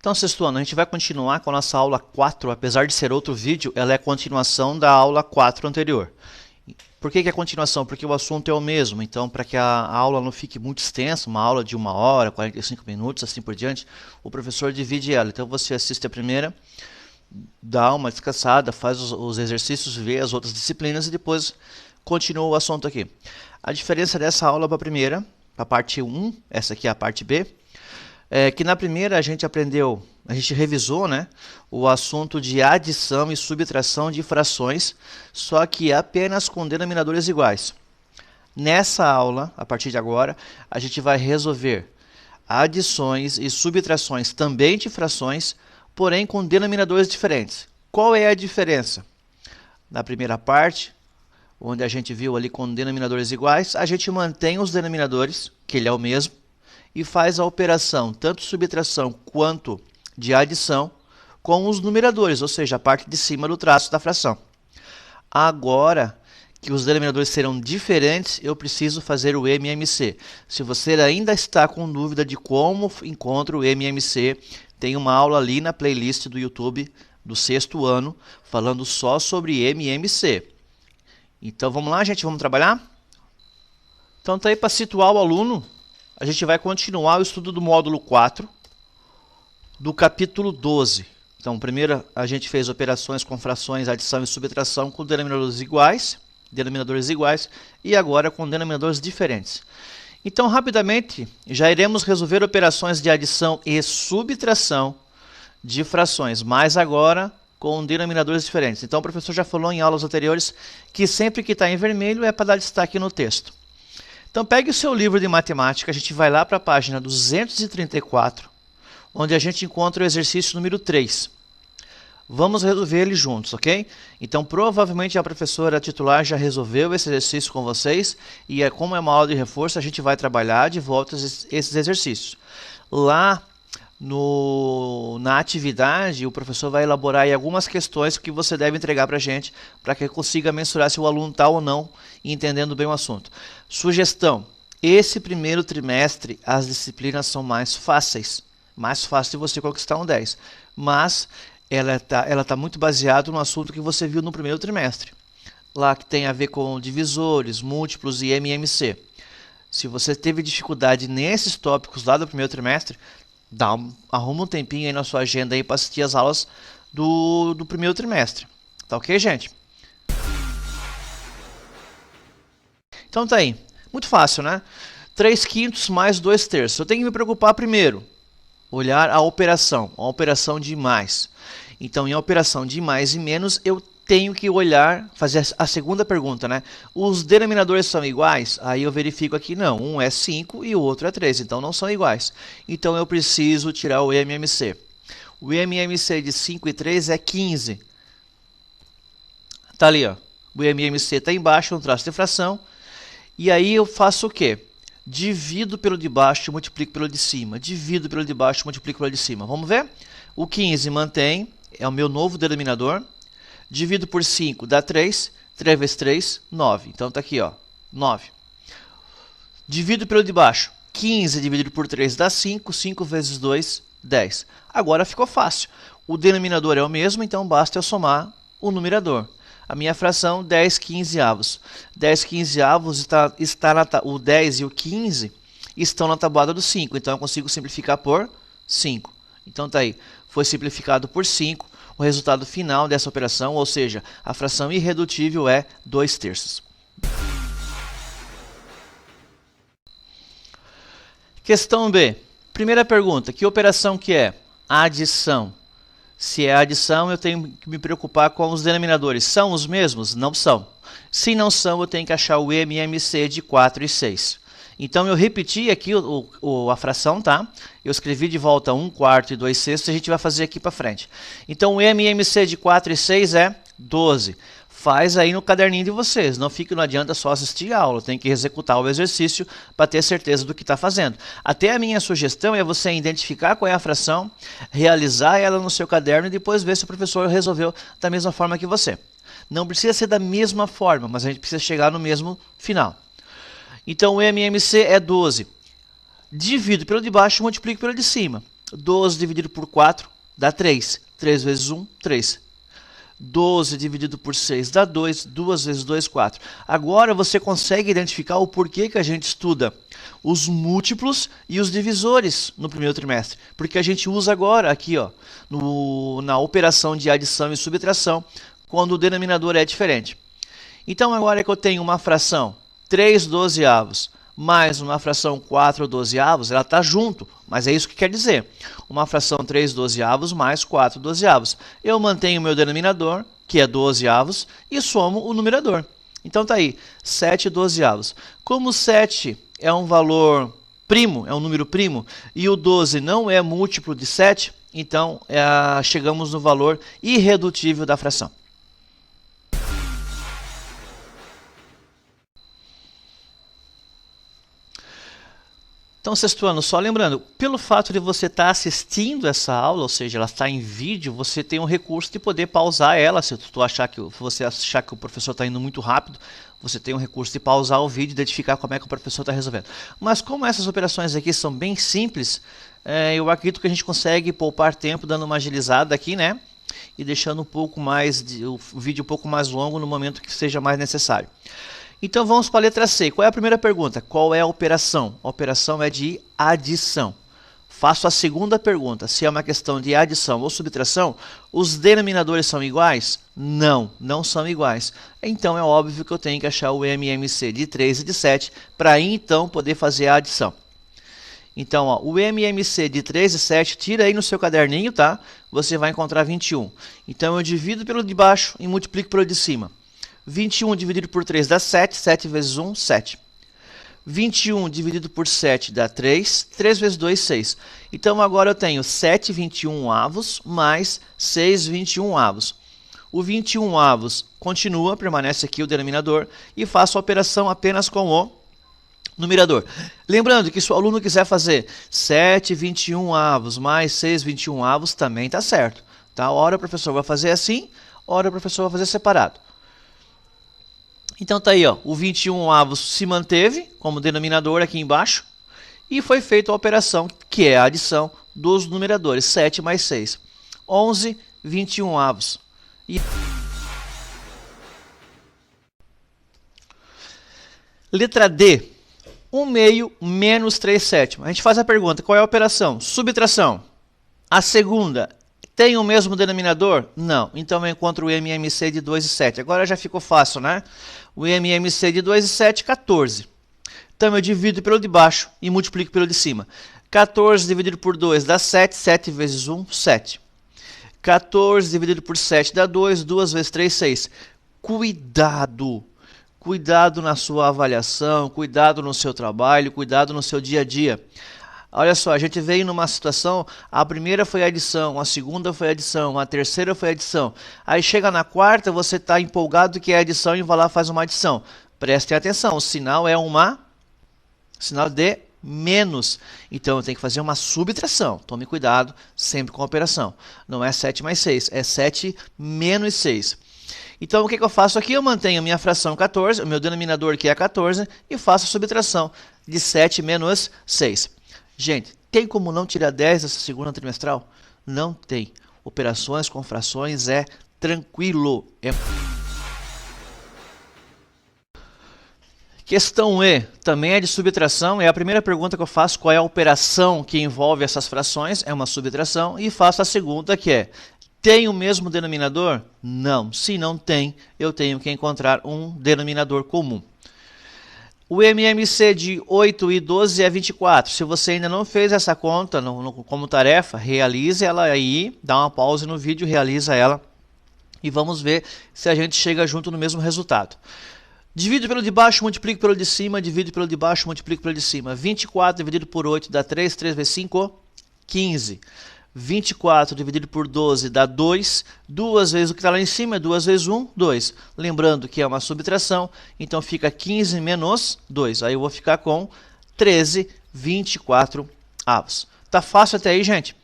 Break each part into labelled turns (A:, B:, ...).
A: Então, sexto ano, a gente vai continuar com a nossa aula 4, apesar de ser outro vídeo, ela é a continuação da aula 4 anterior. Por que é continuação? Porque o assunto é o mesmo, então para que a aula não fique muito extensa, uma aula de 1 hora, 45 minutos, assim por diante, o professor divide ela. Então você assiste a primeira, dá uma descansada, faz os exercícios, vê as outras disciplinas e depois continua o assunto aqui. A diferença dessa aula para a primeira, para a parte 1, essa aqui é a parte B, é que na primeira a gente aprendeu, a gente revisou, né, o assunto de adição e subtração de frações, só que apenas com denominadores iguais. Nessa aula, a partir de agora, a gente vai resolver adições e subtrações também de frações, porém com denominadores diferentes. Qual é a diferença? Na primeira parte, onde a gente viu ali com denominadores iguais, a gente mantém os denominadores, que ele é o mesmo, e faz a operação, tanto subtração quanto de adição, com os numeradores, ou seja, a parte de cima do traço da fração. Agora que os denominadores serão diferentes, eu preciso fazer o MMC. Se você ainda está com dúvida de como encontro o MMC, tem uma aula ali na playlist do YouTube do sexto ano, falando só sobre MMC. Então vamos lá, gente, vamos trabalhar? Então tá aí para situar o aluno. A gente vai continuar o estudo do módulo 4, do capítulo 12. Então, primeiro a gente fez operações com frações, adição e subtração com denominadores iguais, e agora com denominadores diferentes. Então, rapidamente, já iremos resolver operações de adição e subtração de frações, mas agora com denominadores diferentes. Então, o professor já falou em aulas anteriores que sempre que está em vermelho é para dar destaque no texto. Então pegue o seu livro de matemática, a gente vai lá para a página 234, onde a gente encontra o exercício número 3. Vamos resolver ele juntos, ok? Então provavelmente a professora titular já resolveu esse exercício com vocês, e como é uma aula de reforço, a gente vai trabalhar de volta esses exercícios. Lá na atividade, o professor vai elaborar aí algumas questões que você deve entregar para a gente, para que consiga mensurar se o aluno está ou não entendendo bem o assunto. Sugestão: esse primeiro trimestre as disciplinas são mais fáceis de você conquistar um 10, mas ela tá muito baseada no assunto que você viu no primeiro trimestre, lá que tem a ver com divisores, múltiplos e MMC. Se você teve dificuldade nesses tópicos lá do primeiro trimestre, arruma um tempinho aí na sua agenda aí para assistir as aulas do primeiro trimestre. Tá ok, gente? Então tá aí. Muito fácil, né? 3/5 mais 2/3. Eu tenho que me preocupar primeiro, olhar a operação de mais. Então, em operação de mais e menos, eu tenho que olhar, fazer a segunda pergunta, né? Os denominadores são iguais? Aí eu verifico aqui, não, um é 5 e o outro é 3, então não são iguais. Então eu preciso tirar o MMC. O MMC de 5 e 3 é 15. Tá ali, ó. O MMC está embaixo, no traço de fração. E aí eu faço o quê? Divido pelo de baixo e multiplico pelo de cima. Divido pelo de baixo e multiplico pelo de cima. Vamos ver? O 15 mantém, é o meu novo denominador. Divido por 5 dá 3. 3 vezes 3, 9. Então está aqui, ó, 9. Divido pelo de baixo. 15 dividido por 3 dá 5. 5 vezes 2, 10. Agora ficou fácil. O denominador é o mesmo, então basta eu somar o numerador. A minha fração, 10/15. 10/15 o 10 e o 15 estão na tabuada do 5. Então eu consigo simplificar por 5. Então está aí. Foi simplificado por 5. O resultado final dessa operação, ou seja, a fração irredutível é 2/3. Questão B. Primeira pergunta, que operação que é? Adição. Se é adição, eu tenho que me preocupar com os denominadores. São os mesmos? Não são. Se não são, eu tenho que achar o MMC de 4 e 6. Então eu repeti aqui a fração, tá? Eu escrevi de volta 1/4 e 2/6, a gente vai fazer aqui para frente. Então o MMC de 4 e 6 é 12. Faz aí no caderninho de vocês, não adianta só assistir a aula, tem que executar o exercício para ter certeza do que está fazendo. Até a minha sugestão é você identificar qual é a fração, realizar ela no seu caderno e depois ver se o professor resolveu da mesma forma que você. Não precisa ser da mesma forma, mas a gente precisa chegar no mesmo final. Então o MMC é 12. Divido pelo de baixo e multiplico pelo de cima. 12 dividido por 4 dá 3. 3 vezes 1, 3. 12 dividido por 6 dá 2. 2 vezes 2, 4. Agora você consegue identificar o porquê que a gente estuda os múltiplos e os divisores no primeiro trimestre. Porque a gente usa agora aqui, ó, na operação de adição e subtração, quando o denominador é diferente. Então agora que eu tenho uma fração 3 dozeavos mais uma fração 4 dozeavos, ela está junto, mas é isso que quer dizer. Uma fração 3 dozeavos mais 4 dozeavos. Eu mantenho o meu denominador, que é dozeavos, e somo o numerador. Então tá aí, 7 dozeavos. Como 7 é um valor primo, é um número primo, e o 12 não é múltiplo de 7, então chegamos no valor irredutível da fração. Então, sexto ano, só lembrando, pelo fato de você estar assistindo essa aula, ou seja, ela está em vídeo, você tem um recurso de poder pausar ela. Se você achar que o professor está indo muito rápido, você tem um recurso de pausar o vídeo e identificar como é que o professor está resolvendo. Mas como essas operações aqui são bem simples, eu acredito que a gente consegue poupar tempo dando uma agilizada aqui, né? E deixando o vídeo um pouco mais longo no momento que seja mais necessário. Então vamos para a letra C. Qual é a primeira pergunta? Qual é a operação? A operação é de adição. Faço a segunda pergunta. Se é uma questão de adição ou subtração, os denominadores são iguais? Não, não são iguais. Então é óbvio que eu tenho que achar o MMC de 3 e de 7 para aí então poder fazer a adição. Então, ó, o MMC de 3 e 7, tira aí no seu caderninho, tá? Você vai encontrar 21. Então eu divido pelo de baixo e multiplico pelo de cima. 21 dividido por 3 dá 7, 7 vezes 1, 7. 21 dividido por 7 dá 3, 3 vezes 2, 6. Então agora eu tenho 7 21 avos mais 6 21 avos. O 21 avos continua, permanece aqui o denominador, e faço a operação apenas com o numerador. Lembrando que se o aluno quiser fazer 7 21 avos mais 6 21 avos, também está certo. Tá? Ora o professor vai fazer assim, ora o professor vai fazer separado. Então tá aí, ó, o 21 avos se manteve como denominador aqui embaixo e foi feita a operação que é a adição dos numeradores, 7 mais 6. 11 21 avos. Letra D, 1 meio menos 3 sétimos. A gente faz a pergunta, qual é a operação? Subtração. A segunda, tem o mesmo denominador? Não. Então eu encontro o MMC de 2 e 7. Agora já ficou fácil, né? O MMC de 2 e 7, 14. Então eu divido pelo de baixo e multiplico pelo de cima. 14 dividido por 2 dá 7. 7 vezes 1, 7. 14 dividido por 7 dá 2. 2 vezes 3, 6. Cuidado! Cuidado na sua avaliação, cuidado no seu trabalho, cuidado no seu dia a dia. Olha só, a gente veio numa situação, a primeira foi adição, a segunda foi adição, a terceira foi adição. Aí chega na quarta, você está empolgado que é adição e vai lá e faz uma adição. Prestem atenção, o sinal é sinal de menos. Então eu tenho que fazer uma subtração. Tome cuidado sempre com a operação. Não é 7 mais 6, é 7 menos 6. Então o que eu faço aqui? Eu mantenho a minha fração 14, o meu denominador que é 14, e faço a subtração de 7 menos 6. Gente, tem como não tirar 10 dessa segunda trimestral? Não tem. Operações com frações é tranquilo. Questão E, também é de subtração. É a primeira pergunta que eu faço, qual é a operação que envolve essas frações? É uma subtração. E faço a segunda, que é, tem o mesmo denominador? Não. Se não tem, eu tenho que encontrar um denominador comum. O MMC de 8 e 12 é 24. Se você ainda não fez essa conta como tarefa, realize ela aí, dá uma pausa no vídeo, realiza ela e vamos ver se a gente chega junto no mesmo resultado. Divido pelo de baixo, multiplico pelo de cima, divido pelo de baixo, multiplico pelo de cima. 24 dividido por 8 dá 3, 3 vezes 5, 15. 24 dividido por 12 dá 2. 2 vezes o que está lá em cima é 2 vezes 1, 2. Lembrando que é uma subtração, então fica 15 menos 2. Aí eu vou ficar com 13, 24 avos. Tá fácil até aí, gente?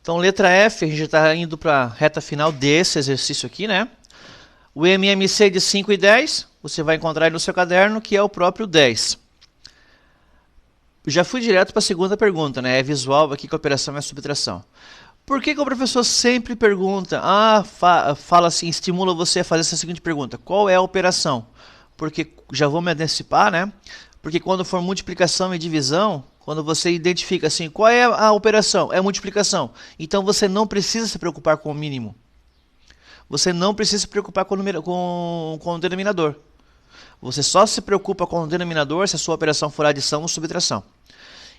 A: Então, letra F, a gente está indo para a reta final desse exercício aqui, né? O MMC de 5 e 10, você vai encontrar aí no seu caderno, que é o próprio 10. Já fui direto para a segunda pergunta, né? É visual aqui que a operação é subtração. Por que o professor sempre pergunta, fala assim, estimula você a fazer essa seguinte pergunta: qual é a operação? Porque, já vou me antecipar, né? Porque quando for multiplicação e divisão, quando você identifica assim, qual é a operação? É multiplicação. Então você não precisa se preocupar com o mínimo. Você não precisa se preocupar com o denominador. Você só se preocupa com o denominador se a sua operação for adição ou subtração.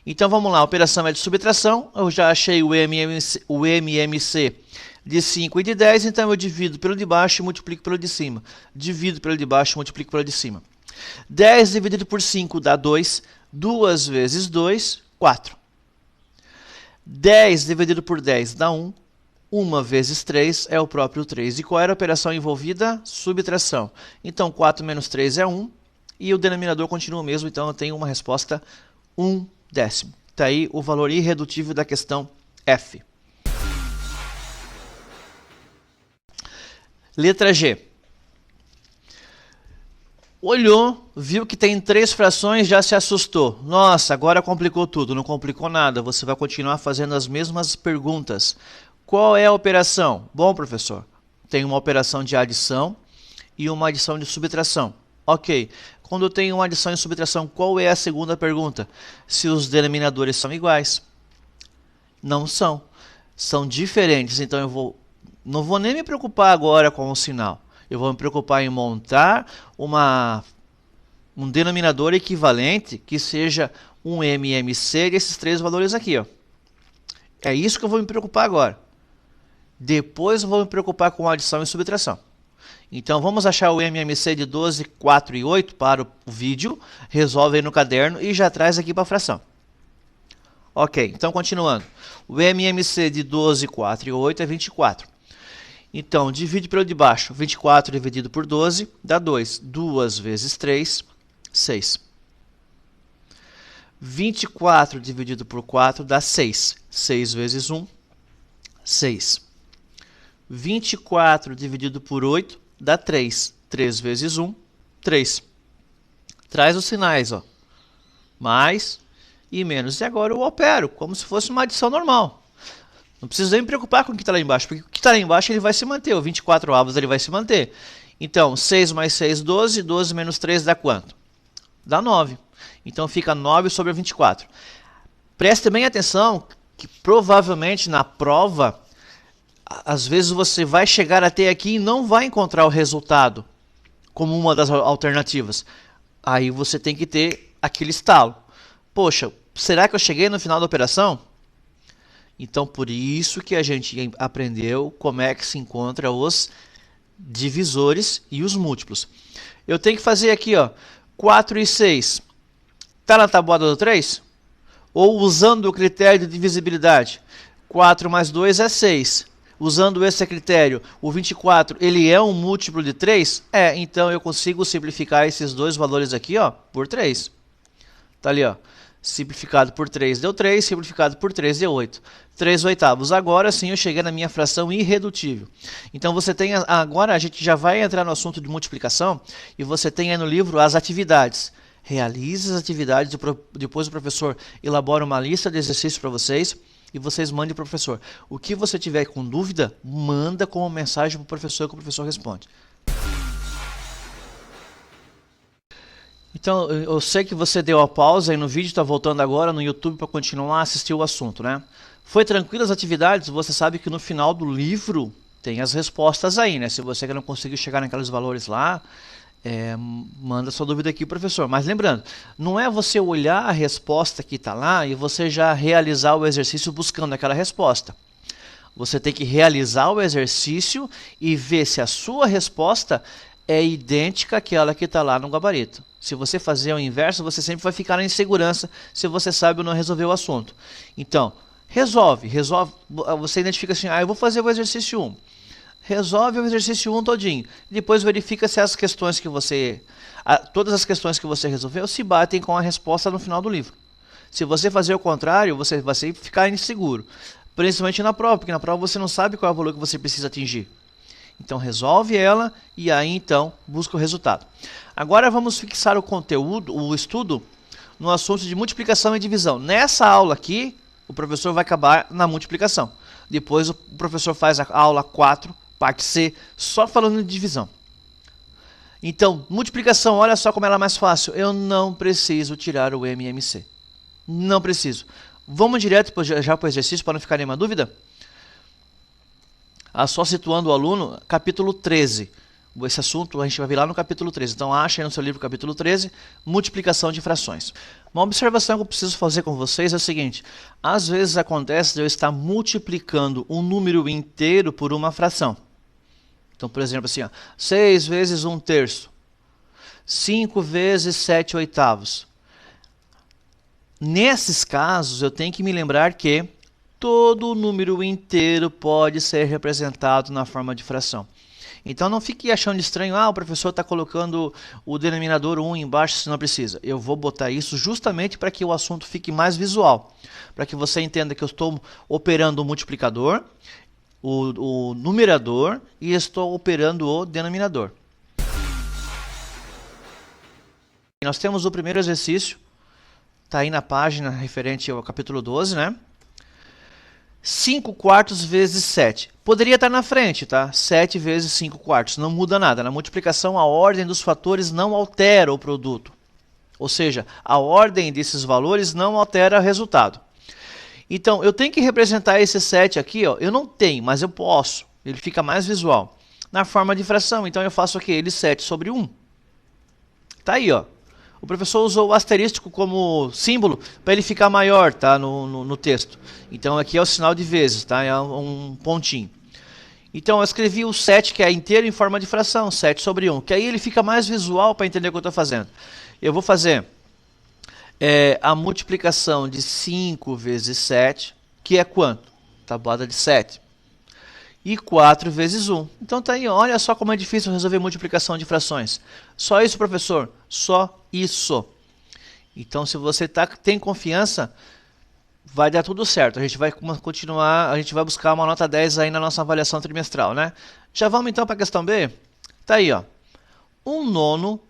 A: Então vamos lá, a operação é de subtração, eu já achei o MMC de 5 e de 10, então eu divido pelo de baixo e multiplico pelo de cima. Divido pelo de baixo e multiplico pelo de cima. 10 dividido por 5 dá 2, 2 vezes 2, 4. 10 dividido por 10 dá 1, 1 vezes 3 é o próprio 3. E qual era a operação envolvida? Subtração. Então 4 menos 3 é 1, e o denominador continua o mesmo, então eu tenho uma resposta 1 décimo. Está aí o valor irredutível da questão F. Letra G. Olhou, viu que tem 3 frações, já se assustou. Nossa, agora complicou tudo. Não complicou nada, você vai continuar fazendo as mesmas perguntas. Qual é a operação? Bom, professor, tem uma operação de adição e uma adição de subtração. Ok. Quando eu tenho uma adição e subtração, qual é a segunda pergunta? Se os denominadores são iguais. Não são. São diferentes, então não vou nem me preocupar agora com o sinal. Eu vou me preocupar em montar um denominador equivalente que seja um MMC desses 3 valores aqui. Ó. É isso que eu vou me preocupar agora. Depois eu vou me preocupar com adição e subtração. Então vamos achar o MMC de 12, 4 e 8 para o vídeo, resolve aí no caderno e já traz aqui para a fração. Ok, então continuando. O MMC de 12, 4 e 8 é 24. Então divide pelo de baixo. 24 dividido por 12 dá 2. 2 vezes 3, 6. 24 dividido por 4 dá 6. 6 vezes 1, 6. 24 dividido por 8 dá 3. 3 vezes 1, 3. Traz os sinais, ó. Mais e menos. E agora eu opero, como se fosse uma adição normal. Não preciso nem me preocupar com o que está lá embaixo, porque o que está lá embaixo ele vai se manter. O 24 avos ele vai se manter. Então, 6 mais 6, 12. 12 menos 3 dá quanto? Dá 9. Então fica 9 sobre 24. Preste bem atenção que provavelmente na prova, às vezes você vai chegar até aqui e não vai encontrar o resultado como uma das alternativas. Aí você tem que ter aquele estalo. Poxa, será que eu cheguei no final da operação? Então por isso que a gente aprendeu como é que se encontra os divisores e os múltiplos. Eu tenho que fazer aqui, ó, 4 e 6. Está na tabuada do 3? Ou usando o critério de divisibilidade? 4 mais 2 é 6. Usando esse critério, o 24 ele é um múltiplo de 3? É, então eu consigo simplificar esses dois valores aqui, ó, por 3. Tá ali, ó. Simplificado por 3 deu 3, simplificado por 3 deu 8. 3 oitavos. Agora sim eu cheguei na minha fração irredutível. Então você tem, agora a gente já vai entrar no assunto de multiplicação, e você tem aí no livro as atividades. Realize as atividades, depois o professor elabora uma lista de exercícios para vocês, e vocês mandem para o professor. O que você tiver com dúvida, manda como mensagem para o professor, que o professor responde. Então, eu sei que você deu a pausa aí no vídeo, está voltando agora no YouTube para continuar a assistir o assunto, né? Foi tranquilo as atividades? Você sabe que no final do livro tem as respostas aí, né? Se você não conseguiu chegar naqueles valores lá, manda sua dúvida aqui, professor. Mas lembrando, não é você olhar a resposta que está lá e você já realizar o exercício buscando aquela resposta. Você tem que realizar o exercício e ver se a sua resposta é idêntica àquela que está lá no gabarito. Se você fazer o inverso, você sempre vai ficar na insegurança se você sabe ou não resolver o assunto. Então, resolve. Você identifica assim, eu vou fazer o exercício 1. Resolve o exercício 1 todinho. Depois verifica se as questões que todas as questões que você resolveu se batem com a resposta no final do livro. Se você fazer o contrário, você vai sempre ficar inseguro. Principalmente na prova, porque na prova você não sabe qual é o valor que você precisa atingir. Então resolve ela e aí então busca o resultado. Agora vamos fixar o conteúdo, o estudo, no assunto de multiplicação e divisão. Nessa aula aqui, o professor vai acabar na multiplicação. Depois o professor faz a aula 4, parte C, só falando de divisão. Então, multiplicação, olha só como ela é mais fácil. Eu não preciso tirar o MMC. Não preciso. Vamos direto já para o exercício, para não ficar nenhuma dúvida? Só situando o aluno, capítulo 13. Esse assunto a gente vai ver lá no capítulo 13. Então, acha aí no seu livro capítulo 13, multiplicação de frações. Uma observação que eu preciso fazer com vocês é o seguinte. Às vezes acontece de eu estar multiplicando um número inteiro por uma fração. Então, por exemplo, assim, ó, 6 vezes 1/3. 5 vezes 7/8. Nesses casos, eu tenho que me lembrar que todo número inteiro pode ser representado na forma de fração. Então não fique achando estranho, o professor está colocando o denominador 1 embaixo se não precisa. Eu vou botar isso justamente para que o assunto fique mais visual. Para que você entenda que eu estou operando o multiplicador, o numerador e estou operando o denominador. Nós temos o primeiro exercício, está aí na página referente ao capítulo 12, né? 5/4 vezes 7. Poderia estar na frente, tá? 7 vezes 5/4. Não muda nada. Na multiplicação, a ordem dos fatores não altera o produto. Ou seja, a ordem desses valores não altera o resultado. Então, eu tenho que representar esse 7 aqui, ó. Eu não tenho, mas eu posso. Ele fica mais visual. Na forma de fração, então eu faço aqui, ele 7 sobre 1. Tá aí, ó. O professor usou o asterístico como símbolo para ele ficar maior, tá, no texto. Então aqui é o sinal de vezes, tá, é um pontinho. Então eu escrevi o 7, que é inteiro, em forma de fração, 7 sobre 1, que aí ele fica mais visual para entender o que eu estou fazendo. Eu vou fazer a multiplicação de 5 vezes 7, que é quanto? Tabuada de 7. E 4 vezes 1. Então tá aí, olha só como é difícil resolver multiplicação de frações. Só isso, professor? Só isso. Então, se você tem confiança, vai dar tudo certo. A gente vai continuar, a gente vai buscar uma nota 10 aí na nossa avaliação trimestral, né? Já vamos então para a questão B? Tá aí, ó. 1/9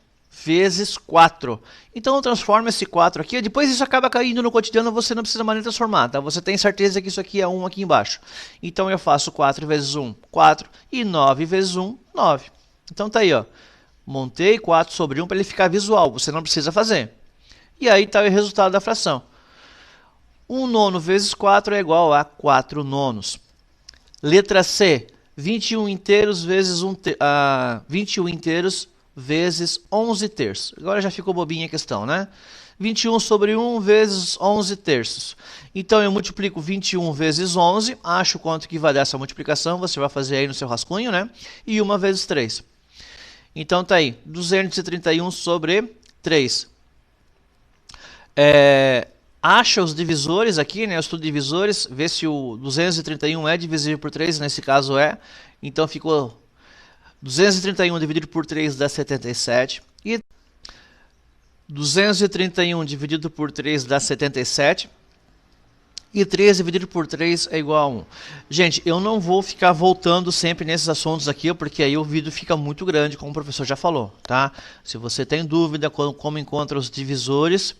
A: vezes 4. Então eu transformo esse 4 aqui, depois isso acaba caindo no cotidiano, você não precisa mais nem transformar, tá? Você tem certeza que isso aqui é 1 aqui embaixo. Então eu faço 4 vezes 1, 4, e 9 vezes 1, 9. Então tá aí, ó. Montei 4 sobre 1 para ele ficar visual, você não precisa fazer. E aí está o resultado da fração. 1/9 vezes 4 é igual a 4/9. Letra C, 21 inteiros vezes 21 inteiros vezes 11/3. Agora já ficou bobinha a questão, né? 21 sobre 1 vezes 11/3. Então eu multiplico 21 vezes 11, acho quanto que vai dar essa multiplicação, você vai fazer aí no seu rascunho, né? E 1 vezes 3. Então tá aí, 231 sobre 3. Acha os divisores aqui, né? Eu estudo divisores, vê se o 231 é divisível por 3, nesse caso é. Então ficou 231 dividido por 3 dá 77. E 231 dividido por 3 dá 77. E 3 dividido por 3 é igual a 1. Gente, eu não vou ficar voltando sempre nesses assuntos aqui, porque aí o vídeo fica muito grande, como o professor já falou, tá? Se você tem dúvida como encontra os divisores,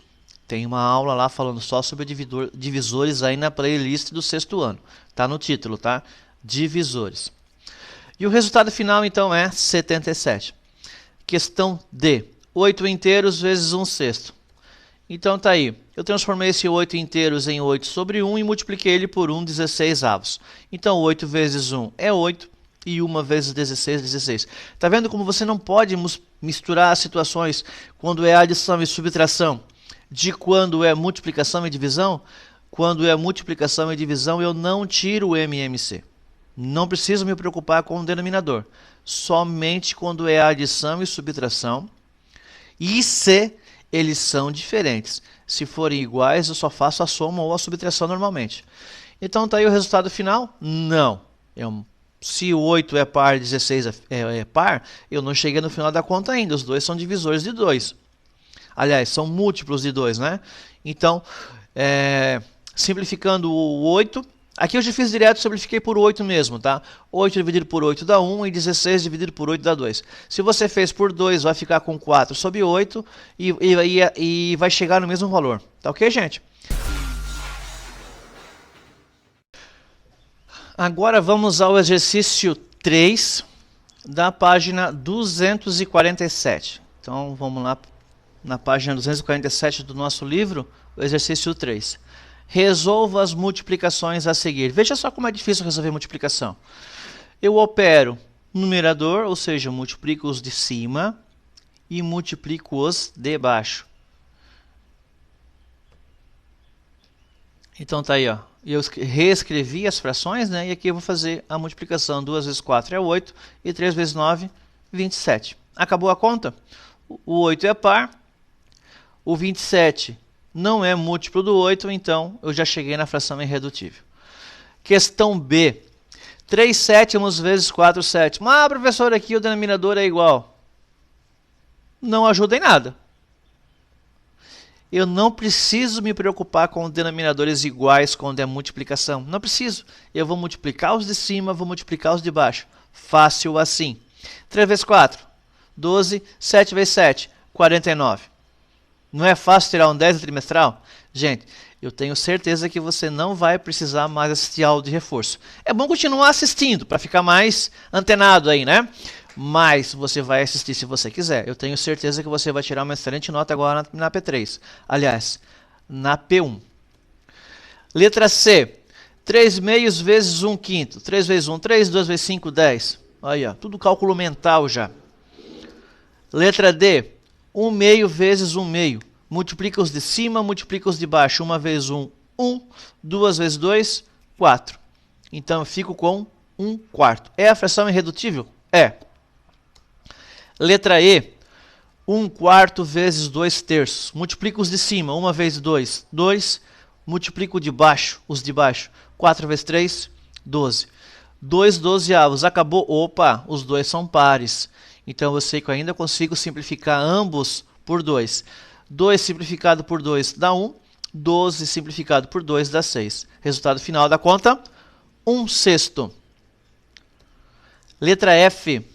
A: tem uma aula lá falando só sobre divisores aí na playlist do 6º ano. Tá no título, tá? Divisores. E o resultado final, então, é 77. Questão D. 8 inteiros vezes 1/6. Então, tá aí. Eu transformei esse 8 inteiros em 8 sobre 1 e multipliquei ele por 1 16avos. Então, 8 vezes 1 é 8 e 1 vezes 16, 16. Tá vendo como você não pode misturar as situações quando é adição e subtração de quando é multiplicação e divisão? Quando é multiplicação e divisão, eu não tiro o MMC. Não preciso me preocupar com o denominador. Somente quando é adição e subtração. E se eles são diferentes. Se forem iguais, eu só faço a soma ou a subtração normalmente. Então, está aí o resultado final? Não. Se o 8 é par e 16 é par, eu não cheguei no final da conta ainda. Os dois são divisores de 2. Aliás, são múltiplos de 2, né? Então, simplificando o 8, Aqui eu já fiz direto, simplifiquei por 8 mesmo, tá? 8 dividido por 8 dá 1 e 16 dividido por 8 dá 2. Se você fez por 2, vai ficar com 4 sobre 8 e vai chegar no mesmo valor. Tá ok, gente? Agora vamos ao exercício 3 da página 247. Então vamos lá na página 247 do nosso livro, o exercício 3. Resolva as multiplicações a seguir. Veja só como é difícil resolver multiplicação. Eu opero numerador, ou seja, multiplico os de cima e multiplico os de baixo. Então tá aí, ó. Eu reescrevi as frações, né? E aqui eu vou fazer a multiplicação. 2 vezes 4 é 8 e 3 vezes 9, 27. Acabou a conta? O 8 é par. O 27 não é múltiplo do 8, então eu já cheguei na fração irredutível. Questão B. 3 sétimos vezes 4 sétimos. Ah, professor, aqui o denominador é igual. Não ajuda em nada. Eu não preciso me preocupar com denominadores iguais quando é multiplicação. Não preciso. Eu vou multiplicar os de cima, vou multiplicar os de baixo. Fácil assim. 3 vezes 4, 12. 7 vezes 7, 49. Não é fácil tirar um 10 no trimestral? Gente, eu tenho certeza que você não vai precisar mais assistir aula de reforço. É bom continuar assistindo, para ficar mais antenado aí, né? Mas você vai assistir se você quiser. Eu tenho certeza que você vai tirar uma excelente nota agora na P3. Aliás, na P1. Letra C. 3 meios vezes 1 quinto. 3 vezes 1, 3. 2 vezes 5, 10. Aí, ó, tudo cálculo mental já. Letra D. 1 meio vezes 1 meio. Multiplica os de cima, multiplica os de baixo. 1 vezes 1, 1. 2 vezes 2, 4. Então eu fico com 1 quarto. É a fração irredutível? É. Letra E. 1 quarto vezes 2 terços. Multiplica os de cima. 1 vezes 2, 2. Multiplica os de baixo. 4 vezes 3, 12. 2 dozeavos. Acabou. Opa, os dois são pares. Então eu sei que eu ainda consigo simplificar ambos por 2. 2 simplificado por 2 dá 1. 12 simplificado por 2 dá 6. Resultado final da conta, 1 sexto. Letra F.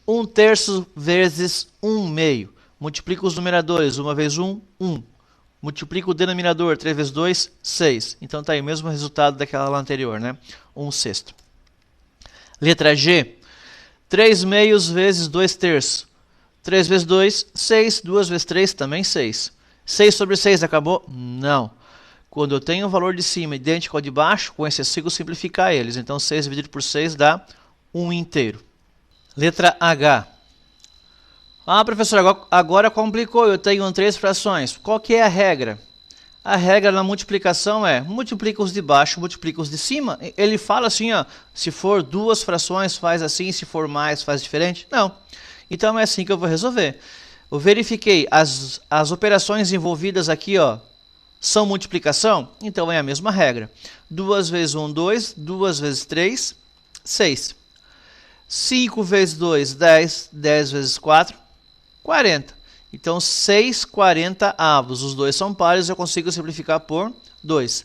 A: 1 terço vezes 1 meio. Multiplica os numeradores. 1 vezes 1, 1. Multiplica o denominador. 3 vezes 2, 6. Então está aí o mesmo resultado daquela lá anterior, né? 1 sexto. Letra G. 3 meios vezes 2 terços. 3 vezes 2, 6. 2 vezes 3, também 6. 6 sobre 6 acabou? Não. Quando eu tenho o valor de cima idêntico ao de baixo, com esse eu consigo simplificar eles. Então 6 dividido por 6 dá 1 inteiro. Letra H. Ah, professor, agora complicou. Eu tenho 3 frações. Qual que é a regra? A regra na multiplicação é, multiplica os de baixo, multiplica os de cima. Ele fala assim, ó, se for 2 frações, faz assim, se for mais, faz diferente. Não. Então é assim que eu vou resolver. Eu verifiquei as operações envolvidas aqui, ó, são multiplicação, então é a mesma regra. 2 vezes 1, 2. 2 vezes 3, 6. 5 vezes 2, 10. 10 vezes 4, 40. Então, 6 40avos. Os dois são pares, eu consigo simplificar por 2.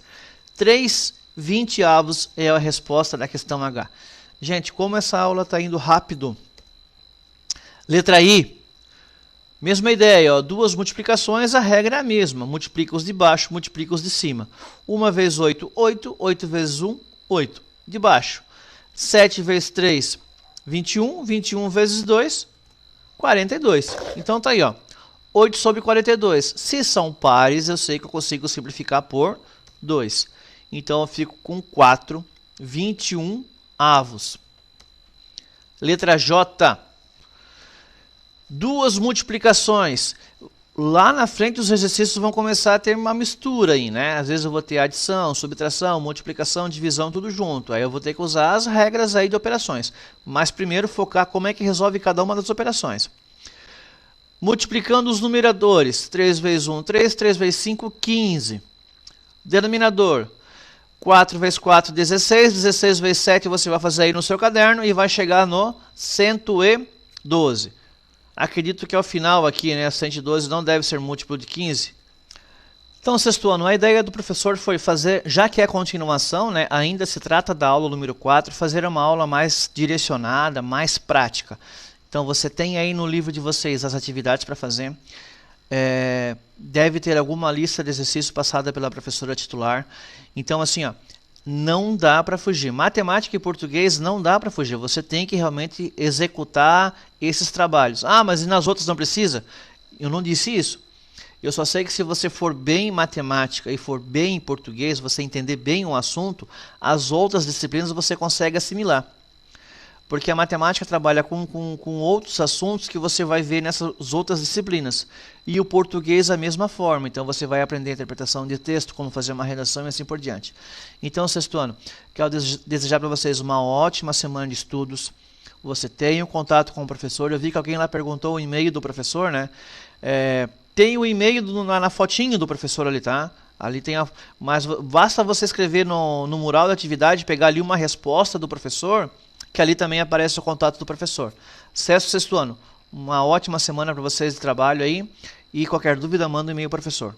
A: 3 20avos é a resposta da questão H. Gente, como essa aula está indo rápido. Letra I. Mesma ideia, ó, 2 multiplicações, a regra é a mesma. Multiplica os de baixo, multiplica os de cima. 1 vezes 8, 8. 8 vezes 1, 8. De baixo. 7 vezes 3, 21. 21 vezes 2, 42. Então tá aí, ó. 8 sobre 42. Se são pares, eu sei que eu consigo simplificar por 2. Então eu fico com 4 21avos. Letra J. 2 multiplicações. Lá na frente os exercícios vão começar a ter uma mistura aí, né? Às vezes eu vou ter adição, subtração, multiplicação, divisão, tudo junto. Aí eu vou ter que usar as regras aí de operações. Mas primeiro focar como é que resolve cada uma das operações. Multiplicando os numeradores. 3 vezes 1, 3. 3 vezes 5, 15. Denominador. 4 vezes 4, 16. 16 vezes 7 você vai fazer aí no seu caderno e vai chegar no 112. Acredito que ao final aqui, né, 112 não deve ser múltiplo de 15. Então, sexto ano, a ideia do professor foi fazer, já que é continuação, né, ainda se trata da aula número 4, fazer uma aula mais direcionada, mais prática. Então, você tem aí no livro de vocês as atividades para fazer. Deve ter alguma lista de exercícios passada pela professora titular. Então, assim, ó, não dá para fugir. Matemática e português não dá para fugir. Você tem que realmente executar esses trabalhos. Ah, mas e nas outras não precisa? Eu não disse isso. Eu só sei que se você for bem em matemática e for bem em português, você entender bem o assunto, as outras disciplinas você consegue assimilar. Porque a matemática trabalha com outros assuntos que você vai ver nessas outras disciplinas. E o português a mesma forma. Então você vai aprender a interpretação de texto, como fazer uma redação e assim por diante. Então, sexto ano, quero desejar para vocês uma ótima semana de estudos. Você tenha um contato com o professor. Eu vi que alguém lá perguntou o e-mail do professor, né? Tem o e-mail na fotinho do professor ali, tá? Ali tem mas basta você escrever no mural da atividade, pegar ali uma resposta do professor, que ali também aparece o contato do professor. Sexto ano, uma ótima semana para vocês de trabalho aí, e qualquer dúvida manda um e-mail ao professor.